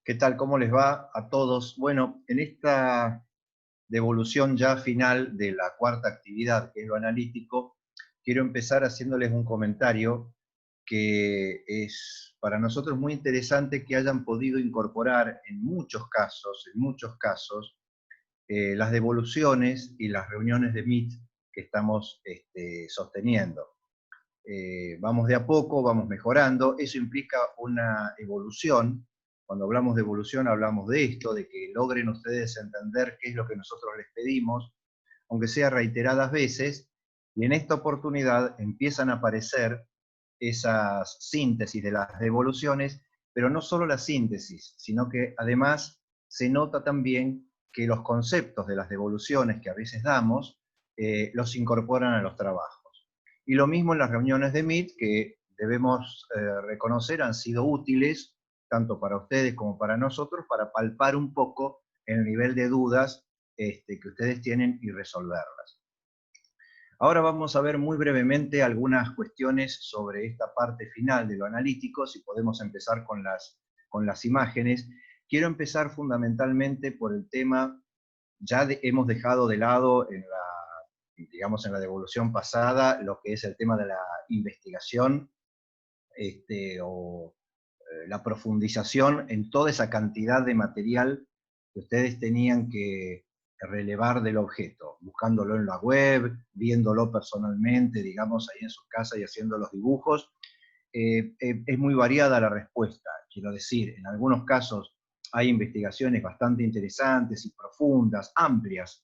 ¿Qué tal? ¿Cómo les va a todos? Bueno, en esta devolución ya final de la cuarta actividad, que es lo analítico, quiero empezar haciéndoles un comentario que es para nosotros muy interesante que hayan podido incorporar en muchos casos, las devoluciones y las reuniones de Meet que estamos sosteniendo. Vamos de a poco, vamos mejorando, eso implica una evolución. Cuando hablamos de evolución hablamos de esto, de que logren ustedes entender qué es lo que nosotros les pedimos, aunque sea reiteradas veces, y en esta oportunidad empiezan a aparecer esas síntesis de las devoluciones, pero no solo la síntesis, sino que además se nota también que los conceptos de las devoluciones que a veces damos los incorporan a los trabajos. Y lo mismo en las reuniones de Meet, que debemos reconocer han sido útiles, tanto para ustedes como para nosotros, para palpar un poco el nivel de dudas que ustedes tienen y resolverlas. Ahora vamos a ver muy brevemente algunas cuestiones sobre esta parte final de lo analítico, si podemos empezar con las imágenes. Quiero empezar fundamentalmente por el tema, hemos dejado de lado digamos en la devolución pasada, lo que es el tema de la investigación o la profundización en toda esa cantidad de material que ustedes tenían que relevar del objeto, buscándolo en la web, viéndolo personalmente, digamos, ahí en su casa y haciendo los dibujos. Es muy variada la respuesta, quiero decir, en algunos casos hay investigaciones bastante interesantes y profundas, amplias,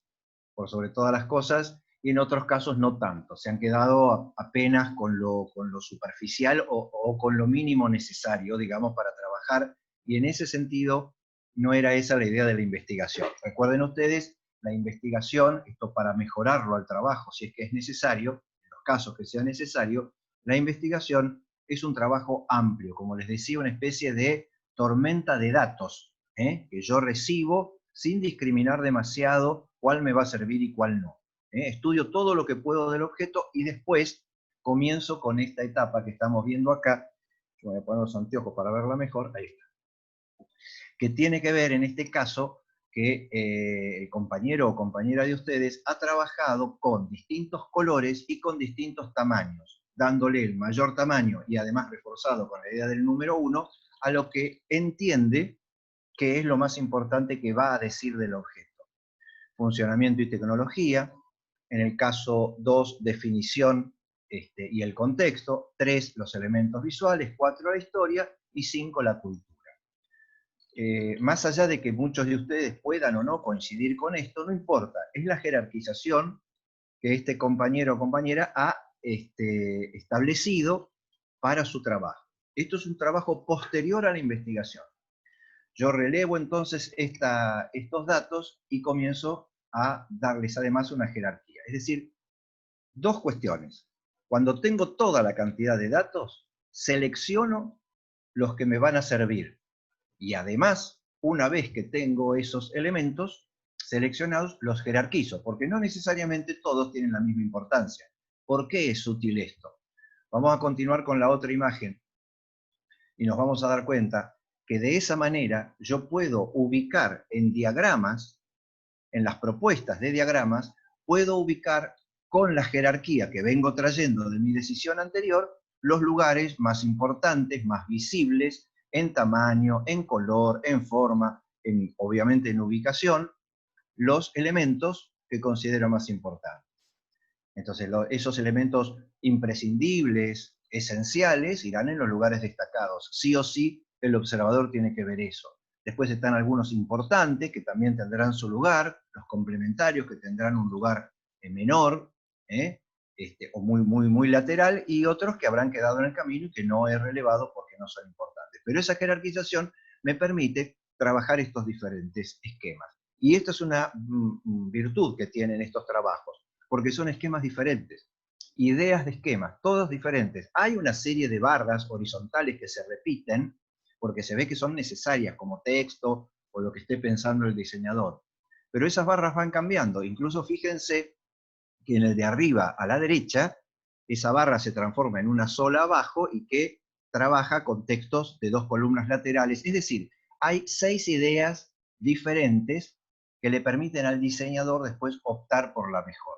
por sobre todas las cosas, y en otros casos no tanto, se han quedado apenas con lo superficial o con lo mínimo necesario, digamos, para trabajar, y en ese sentido no era esa la idea de la investigación. Recuerden ustedes, la investigación, esto para mejorarlo al trabajo, si es que es necesario, en los casos que sea necesario, la investigación es un trabajo amplio, como les decía, una especie de tormenta de datos, que yo recibo sin discriminar demasiado cuál me va a servir y cuál no. Estudio todo lo que puedo del objeto y después comienzo con esta etapa que estamos viendo acá. Yo voy a poner los anteojos para verla mejor, ahí está. Que tiene que ver en este caso que el compañero o compañera de ustedes ha trabajado con distintos colores y con distintos tamaños, dándole el mayor tamaño y además reforzado con la idea del número 1 a lo que entiende que es lo más importante que va a decir del objeto. Funcionamiento y tecnología, en el caso 2, definición y el contexto, 3, los elementos visuales, 4, la historia y 5, la cultura. Más allá de que muchos de ustedes puedan o no coincidir con esto, no importa, es la jerarquización que este compañero o compañera ha establecido para su trabajo. Esto es un trabajo posterior a la investigación. Yo relevo entonces estos datos y comienzo a darles además una jerarquía. Es decir, dos cuestiones. Cuando tengo toda la cantidad de datos, selecciono los que me van a servir. Y además, una vez que tengo esos elementos seleccionados, los jerarquizo, porque no necesariamente todos tienen la misma importancia. ¿Por qué es útil esto? Vamos a continuar con la otra imagen y nos vamos a dar cuenta que de esa manera yo puedo ubicar en diagramas, en las propuestas de diagramas, puedo ubicar con la jerarquía que vengo trayendo de mi decisión anterior, los lugares más importantes, más visibles, en tamaño, en color, en forma, obviamente en ubicación, los elementos que considero más importantes. Entonces, esos elementos imprescindibles, esenciales, irán en los lugares destacados. Sí o sí, el observador tiene que ver eso. Después están algunos importantes, que también tendrán su lugar, los complementarios, que tendrán un lugar menor, o muy lateral, y otros que habrán quedado en el camino y que no he relevado porque no son importantes. Pero esa jerarquización me permite trabajar estos diferentes esquemas. Y esto es una virtud que tienen estos trabajos, porque son esquemas diferentes, ideas de esquemas, todos diferentes. Hay una serie de barras horizontales que se repiten, porque se ve que son necesarias como texto o lo que esté pensando el diseñador. Pero esas barras van cambiando, incluso fíjense que en el de arriba a la derecha, esa barra se transforma en una sola abajo y que trabaja con textos de dos columnas laterales. Es decir, hay 6 ideas diferentes que le permiten al diseñador después optar por la mejor.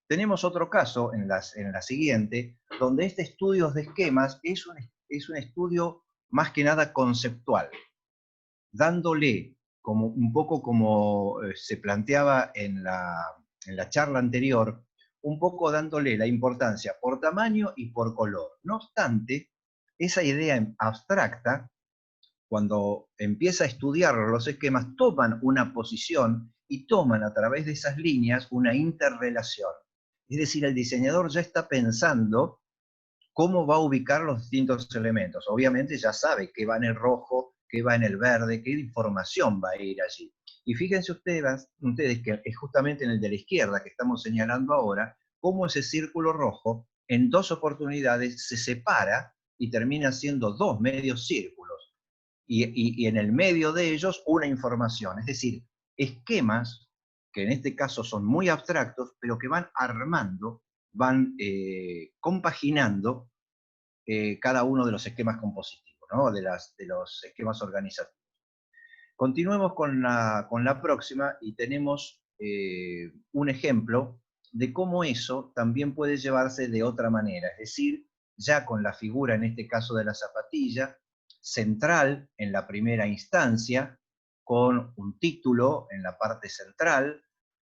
Tenemos otro caso en la siguiente, donde este estudio de esquemas es un estudio más que nada conceptual, dándole como, un poco como se planteaba en la charla anterior, un poco dándole la importancia por tamaño y por color. No obstante, esa idea abstracta, cuando empieza a estudiar los esquemas, toman una posición y toman a través de esas líneas una interrelación. Es decir, el diseñador ya está pensando cómo va a ubicar los distintos elementos. Obviamente ya sabe qué va en el rojo, qué va en el verde, qué información va a ir allí. Y fíjense ustedes que es justamente en el de la izquierda que estamos señalando ahora, cómo ese círculo rojo en 2 oportunidades se separa y termina siendo 2 medios círculos. Y en el medio de ellos una información. Es decir, esquemas que en este caso son muy abstractos, pero que van armando, van compaginando cada uno de los esquemas compositivos, ¿no? de los esquemas organizativos. Continuemos con la próxima y tenemos un ejemplo de cómo eso también puede llevarse de otra manera, es decir, ya con la figura, en este caso de la zapatilla, central en la primera instancia, con un título en la parte central,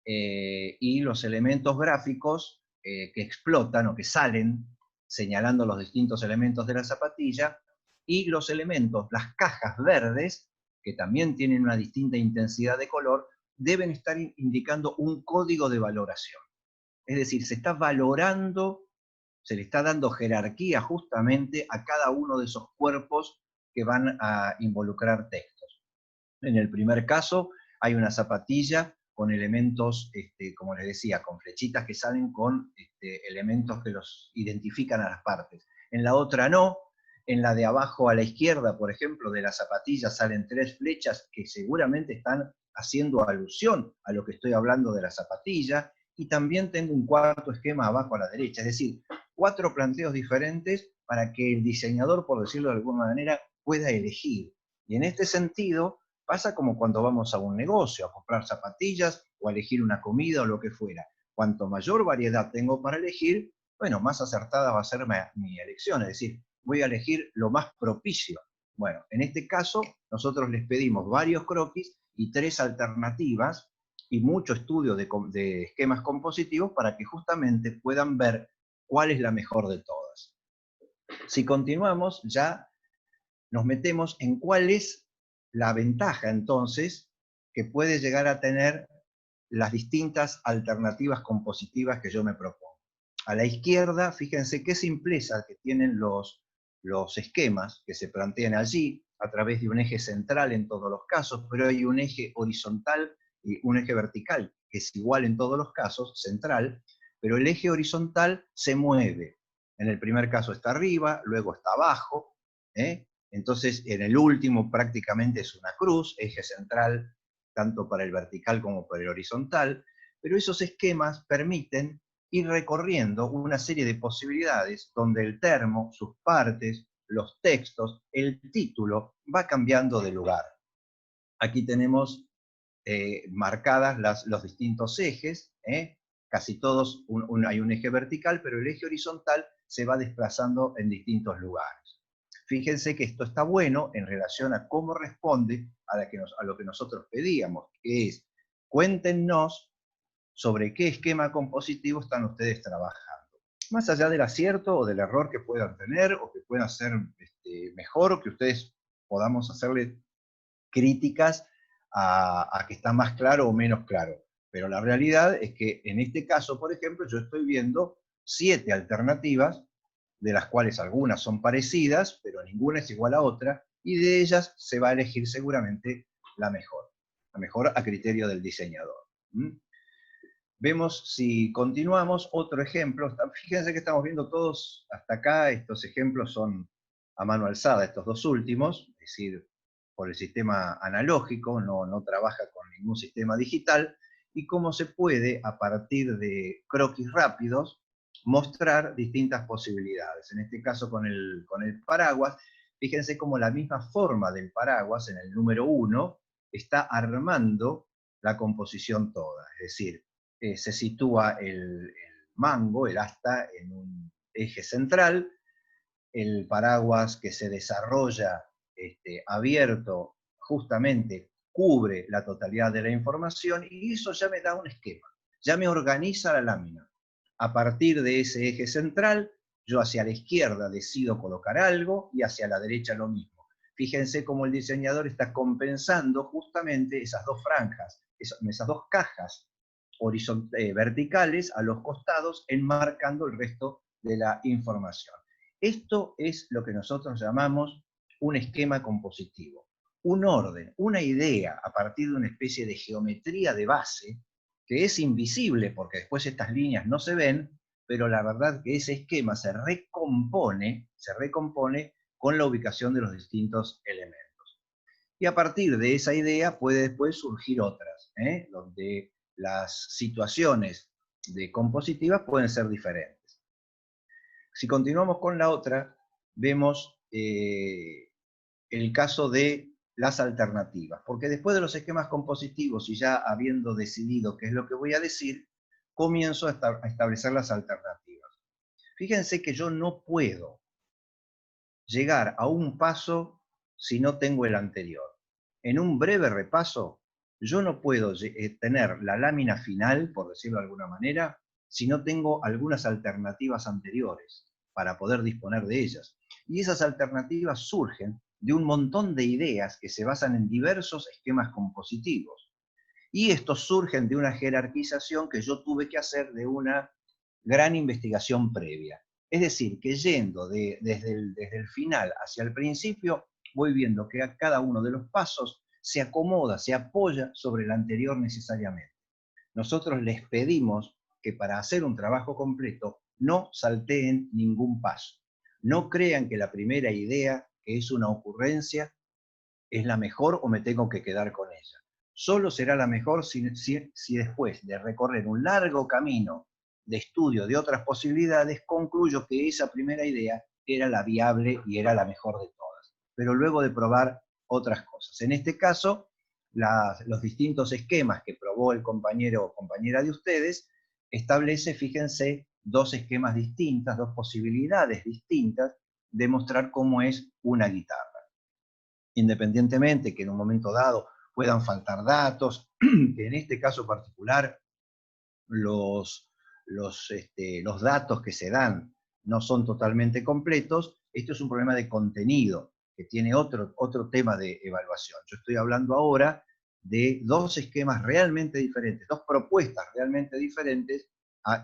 y los elementos gráficos que explotan o que salen señalando los distintos elementos de la zapatilla, y los elementos, las cajas verdes, que también tienen una distinta intensidad de color, deben estar indicando un código de valoración. Es decir, se está valorando, se le está dando jerarquía justamente a cada uno de esos cuerpos que van a involucrar textos. En el primer caso hay una zapatilla con elementos, como les decía, con flechitas que salen con elementos que los identifican a las partes. En la otra no. En la de abajo a la izquierda, por ejemplo, de la zapatilla salen 3 flechas que seguramente están haciendo alusión a lo que estoy hablando de la zapatilla. Y también tengo un cuarto esquema abajo a la derecha. Es decir, 4 planteos diferentes para que el diseñador, por decirlo de alguna manera, pueda elegir. Y en este sentido, pasa como cuando vamos a un negocio, a comprar zapatillas o a elegir una comida o lo que fuera. Cuanto mayor variedad tengo para elegir, bueno, más acertada va a ser mi elección. Es decir, voy a elegir lo más propicio. Bueno, en este caso, nosotros les pedimos varios croquis y 3 alternativas y mucho estudio de esquemas compositivos para que justamente puedan ver cuál es la mejor de todas. Si continuamos, ya nos metemos en cuál es la ventaja entonces que puede llegar a tener las distintas alternativas compositivas que yo me propongo. A la izquierda, fíjense qué simpleza que tienen los esquemas que se plantean allí a través de un eje central en todos los casos, pero hay un eje horizontal y un eje vertical que es igual en todos los casos, central, pero el eje horizontal se mueve. En el primer caso está arriba, luego está abajo, entonces en el último prácticamente es una cruz, eje central tanto para el vertical como para el horizontal, pero esos esquemas permiten ir recorriendo una serie de posibilidades donde el termo, sus partes, los textos, el título, va cambiando de lugar. Aquí tenemos marcadas los distintos ejes, casi todos hay un eje vertical, pero el eje horizontal se va desplazando en distintos lugares. Fíjense que esto está bueno en relación a cómo responde a lo que nosotros pedíamos, que es, cuéntenos sobre qué esquema compositivo están ustedes trabajando. Más allá del acierto o del error que puedan tener, o que puedan hacer mejor, o que ustedes podamos hacerle críticas a que está más claro o menos claro. Pero la realidad es que en este caso, por ejemplo, yo estoy viendo 7 alternativas, de las cuales algunas son parecidas, pero ninguna es igual a otra, y de ellas se va a elegir seguramente la mejor a criterio del diseñador. Vemos, si continuamos, otro ejemplo. Fíjense que estamos viendo todos hasta acá, estos ejemplos son a mano alzada, estos 2 últimos, es decir, por el sistema analógico, no trabaja con ningún sistema digital, y cómo se puede, a partir de croquis rápidos, mostrar distintas posibilidades. En este caso con el paraguas, Fíjense cómo la misma forma del paraguas en el número 1 está armando la composición toda. Es decir, se sitúa el mango, el asta, en un eje central, el paraguas que se desarrolla abierto justamente cubre la totalidad de la información y eso ya me da un esquema, ya me organiza la lámina. A partir de ese eje central, yo hacia la izquierda decido colocar algo y hacia la derecha lo mismo. Fíjense cómo el diseñador está compensando justamente esas dos franjas, esas dos cajas verticales a los costados, enmarcando el resto de la información. Esto es lo que nosotros llamamos un esquema compositivo, un orden, una idea a partir de una especie de geometría de base que es invisible porque después estas líneas no se ven, pero la verdad que ese esquema se recompone con la ubicación de los distintos elementos. Y a partir de esa idea puede después surgir otras, donde las situaciones compositivas pueden ser diferentes. Si continuamos con la otra, vemos el caso de las alternativas, porque después de los esquemas compositivos y ya habiendo decidido qué es lo que voy a decir, comienzo a establecer las alternativas. Fíjense que yo no puedo llegar a un paso si no tengo el anterior. En un breve repaso, yo no puedo tener la lámina final, por decirlo de alguna manera, si no tengo algunas alternativas anteriores para poder disponer de ellas. Y esas alternativas surgen de un montón de ideas que se basan en diversos esquemas compositivos. Y estos surgen de una jerarquización que yo tuve que hacer de una gran investigación previa. Es decir, que yendo desde el final hacia el principio, voy viendo que a cada uno de los pasos se acomoda, se apoya sobre el anterior necesariamente. Nosotros les pedimos que para hacer un trabajo completo no salteen ningún paso. No crean que la primera idea, que es una ocurrencia, es la mejor o me tengo que quedar con ella. Solo será la mejor si después de recorrer un largo camino de estudio de otras posibilidades, concluyo que esa primera idea era la viable y era la mejor de todas. Pero luego de probar otras cosas. En este caso, los distintos esquemas que probó el compañero o compañera de ustedes, establece, fíjense, dos esquemas distintas, dos posibilidades distintas de mostrar cómo es una guitarra. Independientemente que en un momento dado puedan faltar datos, que en este caso particular los datos que se dan no son totalmente completos, esto es un problema de contenido, que tiene otro tema de evaluación. Yo estoy hablando ahora de dos esquemas realmente diferentes, dos propuestas realmente diferentes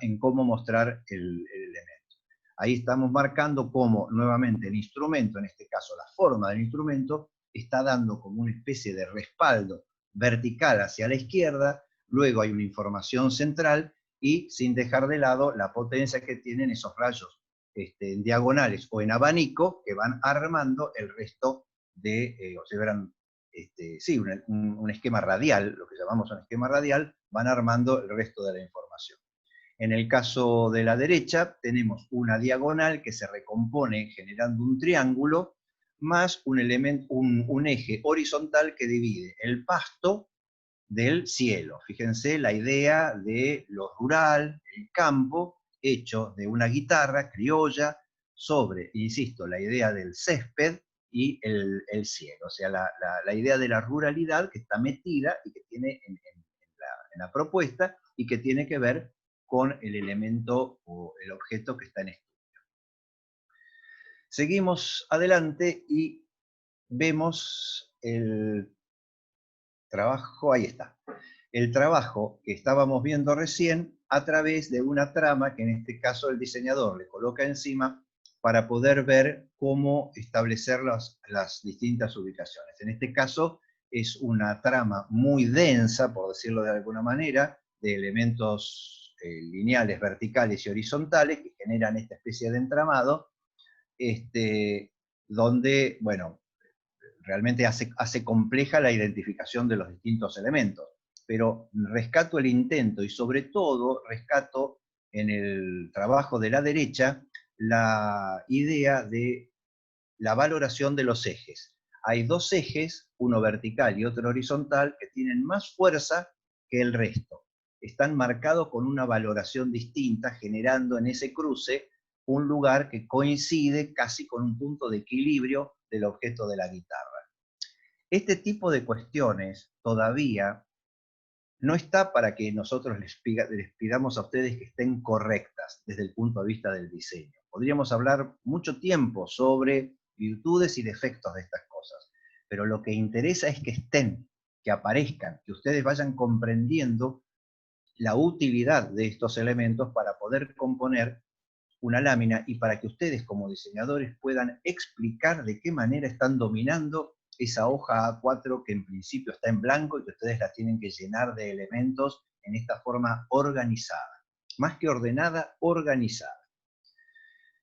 en cómo mostrar el elemento. Ahí estamos marcando cómo nuevamente el instrumento, en este caso la forma del instrumento, está dando como una especie de respaldo vertical hacia la izquierda, luego hay una información central y sin dejar de lado la potencia que tienen esos rayos en diagonales o en abanico que van armando el resto de, o sea, verán, sí, un esquema radial, lo que llamamos un esquema radial, van armando el resto de la información. En el caso de la derecha tenemos una diagonal que se recompone generando un triángulo más un eje horizontal que divide el pasto del cielo. Fíjense la idea de lo rural, el campo, hecho de una guitarra criolla sobre, insisto, la idea del césped y el cielo. O sea, la idea de la ruralidad que está metida y que tiene en la propuesta y que tiene que ver con el elemento o el objeto que está en estudio. Seguimos adelante y vemos el trabajo, ahí está, el trabajo que estábamos viendo recién a través de una trama que en este caso el diseñador le coloca encima para poder ver cómo establecer las distintas ubicaciones. En este caso es una trama muy densa, por decirlo de alguna manera, de elementos lineales, verticales y horizontales que generan esta especie de entramado, donde, bueno, realmente hace compleja la identificación de los distintos elementos. Pero rescato el intento y sobre todo rescato en el trabajo de la derecha la idea de la valoración de los ejes. Hay dos ejes, uno vertical y otro horizontal, que tienen más fuerza que el resto. Están marcados con una valoración distinta, generando en ese cruce un lugar que coincide casi con un punto de equilibrio del objeto de la guitarra. Este tipo de cuestiones todavía no está para que nosotros les pidamos a ustedes que estén correctas desde el punto de vista del diseño. Podríamos hablar mucho tiempo sobre virtudes y defectos de estas cosas, pero lo que interesa es que estén, que aparezcan, que ustedes vayan comprendiendo la utilidad de estos elementos para poder componer una lámina y para que ustedes como diseñadores puedan explicar de qué manera están dominando esa hoja A4 que en principio está en blanco y que ustedes la tienen que llenar de elementos en esta forma organizada. Más que ordenada, organizada.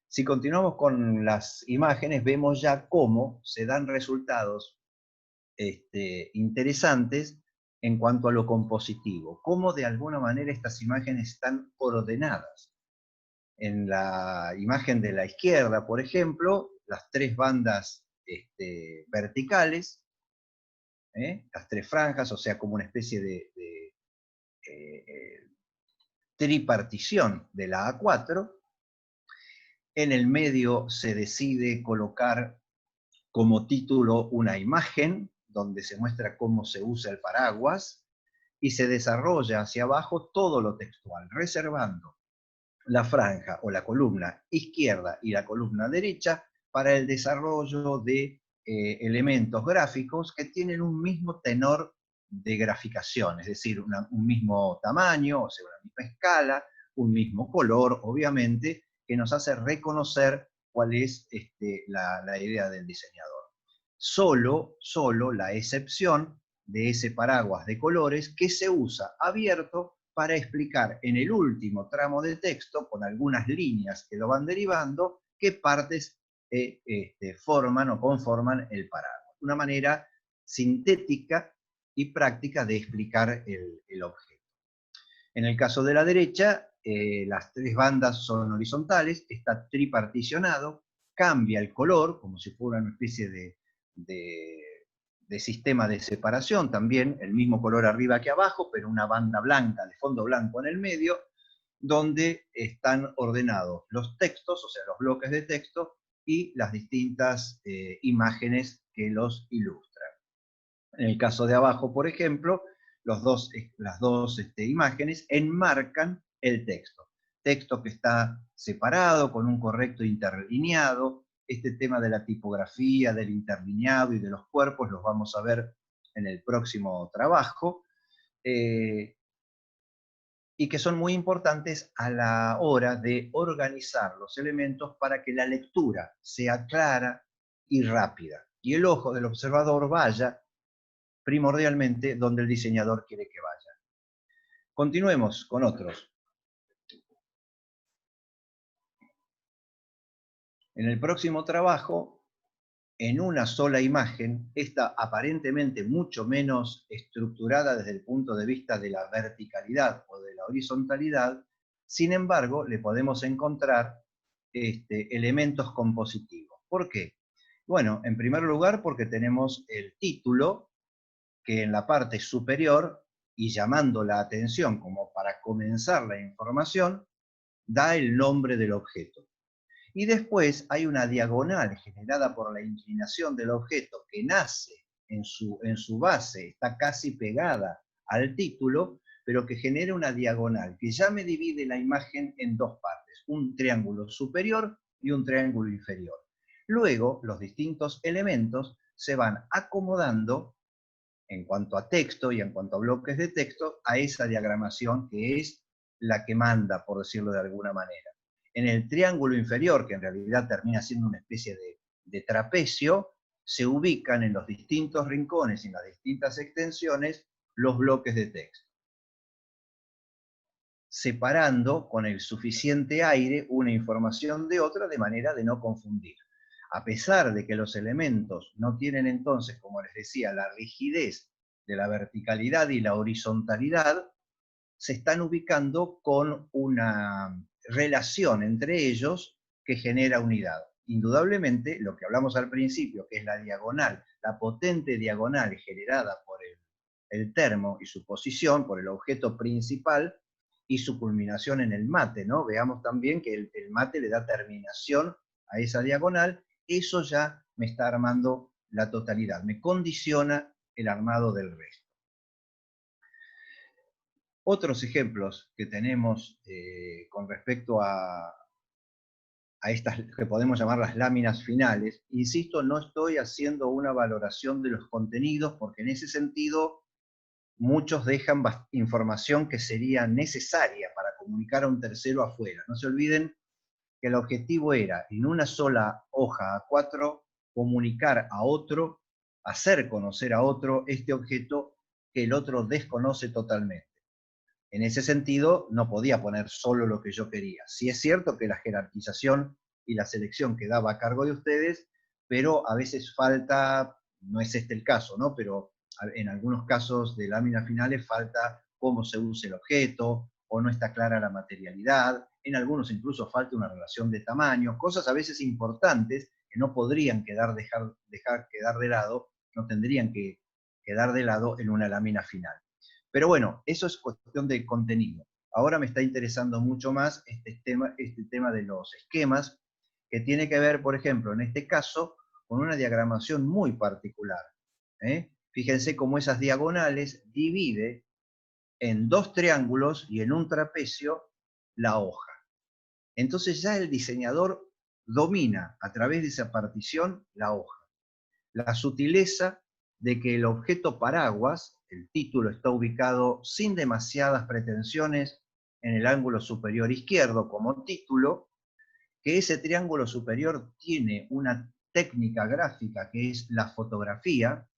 Si continuamos con las imágenes, vemos ya cómo se dan resultados interesantes en cuanto a lo compositivo, cómo de alguna manera estas imágenes están ordenadas. En la imagen de la izquierda, por ejemplo, las tres bandas verticales, las tres franjas, o sea, como una especie de tripartición de la A4. En el medio se decide colocar como título una imagen donde se muestra cómo se usa el paraguas y se desarrolla hacia abajo todo lo textual, reservando la franja o la columna izquierda y la columna derecha para el desarrollo de elementos gráficos que tienen un mismo tenor de graficación, es decir, un mismo tamaño, o sea, una misma escala, un mismo color, obviamente, que nos hace reconocer cuál es la idea del diseñador. Solo la excepción de ese paraguas de colores que se usa abierto para explicar en el último tramo de texto, con algunas líneas que lo van derivando, qué partes forman o conforman el paraguas. Una manera sintética y práctica de explicar el objeto. En el caso de la derecha, las tres bandas son horizontales, está triparticionado, cambia el color, como si fuera una especie de sistema de separación, también el mismo color arriba que abajo, pero una banda blanca, de fondo blanco en el medio, donde están ordenados los textos, o sea, los bloques de texto, y las distintas imágenes que los ilustran. En el caso de abajo, por ejemplo, las dos imágenes enmarcan el texto. Texto que está separado, con un correcto interlineado. Este tema de la tipografía, del interlineado y de los cuerpos los vamos a ver en el próximo trabajo. Y que son muy importantes a la hora de organizar los elementos para que la lectura sea clara y rápida. Y el ojo del observador vaya primordialmente donde el diseñador quiere que vaya. Continuemos con otros. En el próximo trabajo, en una sola imagen, esta aparentemente mucho menos estructurada desde el punto de vista de la verticalidad o de la horizontalidad, sin embargo, le podemos encontrar elementos compositivos. ¿Por qué? Bueno, en primer lugar porque tenemos el título, que en la parte superior, y llamando la atención como para comenzar la información, da el nombre del objeto. Y después hay una diagonal generada por la inclinación del objeto que nace en su base, está casi pegada al título, pero que genera una diagonal que ya me divide la imagen en dos partes, un triángulo superior y un triángulo inferior. Luego, los distintos elementos se van acomodando en cuanto a texto y en cuanto a bloques de texto, a esa diagramación que es la que manda, por decirlo de alguna manera. En el triángulo inferior, que en realidad termina siendo una especie de trapecio, se ubican en los distintos rincones y en las distintas extensiones los bloques de texto, separando con el suficiente aire una información de otra de manera de no confundir. A pesar de que los elementos no tienen entonces, como les decía, la rigidez de la verticalidad y la horizontalidad, se están ubicando con una relación entre ellos que genera unidad. indudablemente lo que hablamos al principio, que es la diagonal, la potente diagonal generada por el termo y su posición, por el objeto principal, y su culminación en el mate, ¿no? Veamos también que el mate le da terminación a esa diagonal, eso ya me está armando la totalidad, me condiciona el armado del resto. Otros ejemplos que tenemos con respecto a estas que podemos llamar las láminas finales, insisto, no estoy haciendo una valoración de los contenidos, porque en ese sentido muchos dejan información que sería necesaria para comunicar a un tercero afuera. No se olviden que el objetivo era, en una sola hoja A4, comunicar a otro, hacer conocer a otro este objeto que el otro desconoce totalmente. En ese sentido, no podía poner solo lo que yo quería. Sí es cierto que la jerarquización y la selección quedaba a cargo de ustedes, pero a veces falta, no es este el caso, ¿no? Pero en algunos casos de láminas finales falta cómo se usa el objeto, o no está clara la materialidad, en algunos incluso falta una relación de tamaño, cosas a veces importantes que no podrían quedar de lado, no tendrían que quedar de lado en una lámina final. Pero bueno, eso es cuestión de contenido. Ahora me está interesando mucho más este tema de los esquemas, que tiene que ver, por ejemplo, en este caso, con una diagramación muy particular. Fíjense cómo esas diagonales divide en dos triángulos y en un trapecio la hoja. Entonces ya el diseñador domina a través de esa partición la hoja. La sutileza de que el objeto paraguas, el título está ubicado sin demasiadas pretensiones en el ángulo superior izquierdo como título, que ese triángulo superior tiene una técnica gráfica que es la fotografía,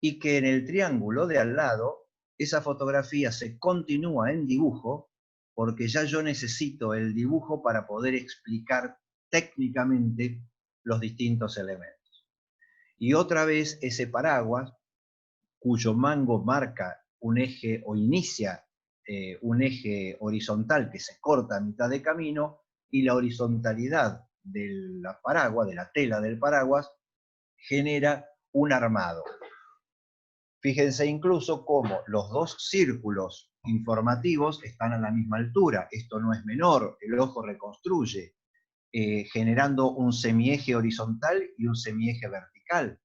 y que en el triángulo de al lado esa fotografía se continúa en dibujo, porque ya yo necesito el dibujo para poder explicar técnicamente los distintos elementos. Y otra vez ese paraguas, cuyo mango marca un eje o inicia un eje horizontal que se corta a mitad de camino, y la horizontalidad del paraguas, de la tela del paraguas, genera un armado. Fíjense incluso cómo los dos círculos informativos están a la misma altura. Esto no es menor, el ojo reconstruye, generando un semieje horizontal y un semieje vertical.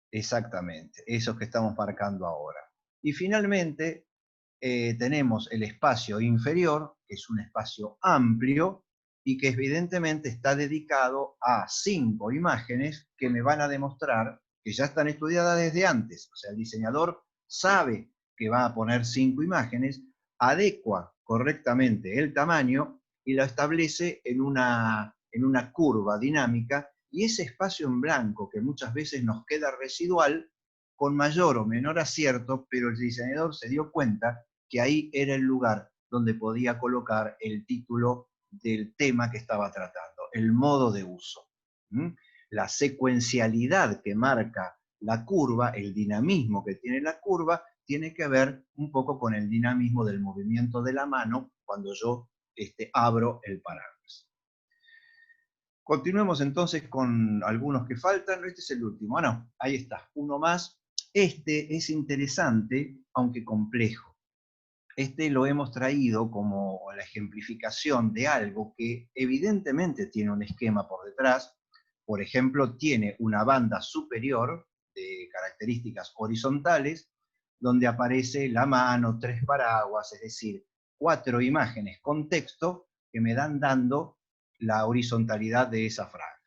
Exactamente, esos que estamos marcando ahora. Y finalmente tenemos el espacio inferior, que es un espacio amplio y que evidentemente está dedicado a 5 imágenes que me van a demostrar que ya están estudiadas desde antes. O sea, el diseñador sabe que va a poner 5 imágenes, adecua correctamente el tamaño y lo establece en una curva dinámica, y ese espacio en blanco que muchas veces nos queda residual, con mayor o menor acierto, pero el diseñador se dio cuenta que ahí era el lugar donde podía colocar el título del tema que estaba tratando, el modo de uso. La secuencialidad que marca la curva, el dinamismo que tiene la curva, tiene que ver un poco con el dinamismo del movimiento de la mano cuando yo abro el paraguas. Continuemos entonces con algunos que faltan. Este es el último. No, ahí está, uno más. Este es interesante, aunque complejo. Este lo hemos traído como la ejemplificación de algo que evidentemente tiene un esquema por detrás. Por ejemplo, tiene una banda superior de características horizontales, donde aparece la mano, 3 paraguas, es decir, 4 imágenes con texto que me dan dando la horizontalidad de esa franja.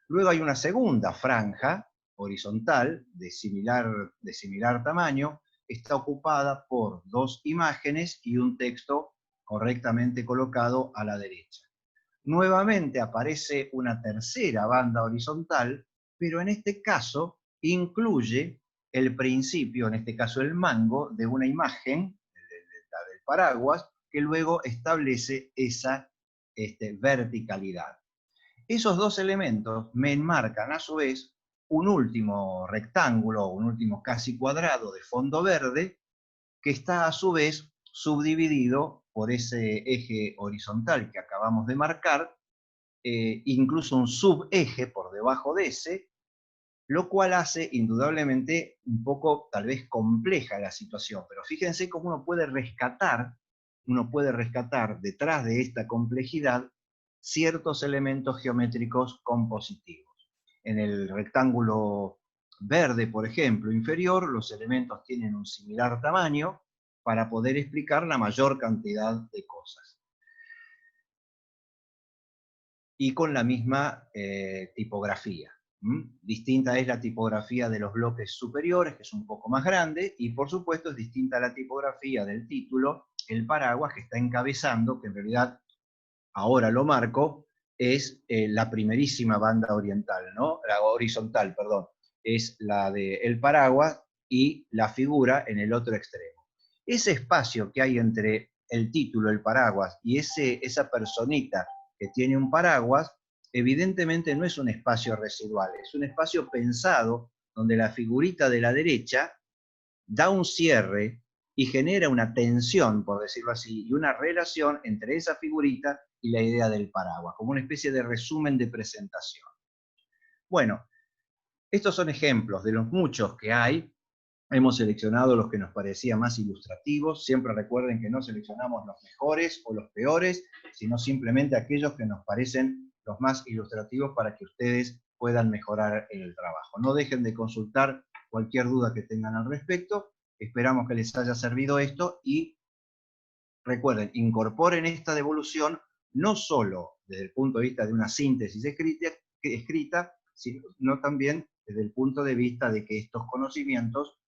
Luego hay una segunda franja horizontal de similar tamaño, está ocupada por 2 imágenes y un texto correctamente colocado a la derecha. Nuevamente aparece una tercera banda horizontal, pero en este caso incluye el principio, en este caso el mango, de una imagen, la del paraguas, que luego establece esa verticalidad. Esos dos elementos me enmarcan a su vez un último rectángulo, un último casi cuadrado de fondo verde, que está a su vez subdividido por ese eje horizontal que acabamos de marcar, incluso un subeje por debajo de ese, lo cual hace indudablemente un poco tal vez compleja la situación, pero fíjense cómo uno puede rescatar detrás de esta complejidad ciertos elementos geométricos compositivos. En el rectángulo verde, por ejemplo, inferior, los elementos tienen un similar tamaño para poder explicar la mayor cantidad de cosas. Y con la misma tipografía. Distinta es la tipografía de los bloques superiores, que es un poco más grande, y por supuesto es distinta la tipografía del título, el paraguas que está encabezando, que en realidad ahora lo marco, es la primerísima banda oriental, ¿no? La horizontal, perdón, es la del paraguas y la figura en el otro extremo. Ese espacio que hay entre el título, el paraguas, y esa personita que tiene un paraguas, evidentemente no es un espacio residual, es un espacio pensado donde la figurita de la derecha da un cierre y genera una tensión, por decirlo así, y una relación entre esa figurita y la idea del paraguas, como una especie de resumen de presentación. Bueno, estos son ejemplos de los muchos que hay. Hemos seleccionado los que nos parecían más ilustrativos. Siempre recuerden que no seleccionamos los mejores o los peores, sino simplemente aquellos que nos parecen los más ilustrativos para que ustedes puedan mejorar el trabajo. No dejen de consultar cualquier duda que tengan al respecto. Esperamos que les haya servido esto y recuerden, incorporen esta devolución no solo desde el punto de vista de una síntesis escrita, sino también desde el punto de vista de que estos conocimientos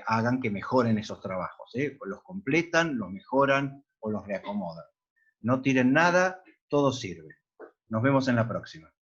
hagan que mejoren esos trabajos. Los completan, los mejoran o los reacomodan. No tiren nada, todo sirve. Nos vemos en la próxima.